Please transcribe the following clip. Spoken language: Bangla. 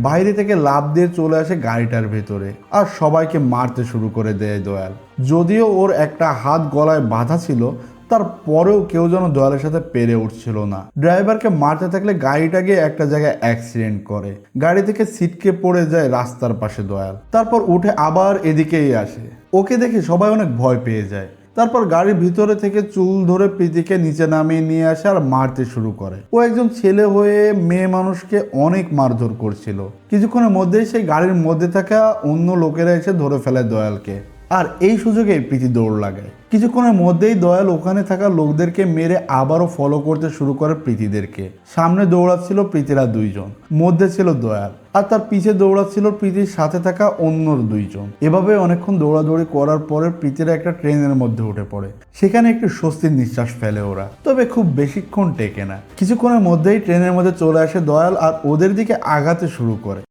বাইরে থেকে লাফ দিয়ে চলে আসে গাড়িটার ভেতরে আর সবাইকে মারতে শুরু করে দেয় দয়াল। যদিও ওর একটা হাত গলায় বাঁধা ছিল, তারপরেও কেউ যেন দয়ালের সাথে পেরে উঠছিল না। ড্রাইভারকে মারতে থাকলে গাড়িটা গিয়ে একটা জায়গায় অ্যাক্সিডেন্ট করে, গাড়ি থেকে ছিটকে পড়ে যায় রাস্তার পাশে দয়াল। তারপর উঠে আবার এদিকেই আসে। ওকে দেখে সবাই অনেক ভয় পেয়ে যায়। তারপর গাড়ির ভিতরে থেকে চুল ধরে প্রীতিকে নিচে নামিয়ে নিয়ে আসে আর মারতে শুরু করে। ও একজন ছেলে হয়ে মেয়ে মানুষকে অনেক মারধর করছিল। কিছুক্ষণের মধ্যেই সেই গাড়ির মধ্যে থাকা অন্য লোকেরা এসে ধরে ফেলে দয়ালকে, আর এই সুযোগে প্রীতি দৌড় লাগায়। কিছুক্ষণের মধ্যেই দয়াল ওখানে থাকা লোকদেরকে মেরে আবারও ফলো করতে শুরু করে প্রীতিদেরকে। সামনে দৌড়াচ্ছিল প্রীতিরা দুইজন, মধ্যে ছিল দয়াল, আর তার পিছে দৌড়াচ্ছিল প্রীতির সাথে থাকা অন্য দুইজন। এভাবে অনেকক্ষণ দৌড়াদৌড়ি করার পরে প্রীতিরা একটা ট্রেনের মধ্যে উঠে পড়ে। সেখানে একটু স্বস্তির নিঃশ্বাস ফেলে ওরা, তবে খুব বেশিক্ষণ টেকে না। কিছুক্ষণের মধ্যেই ট্রেনের মধ্যে চলে আসে দয়াল আর ওদের দিকে আগাতে শুরু করে।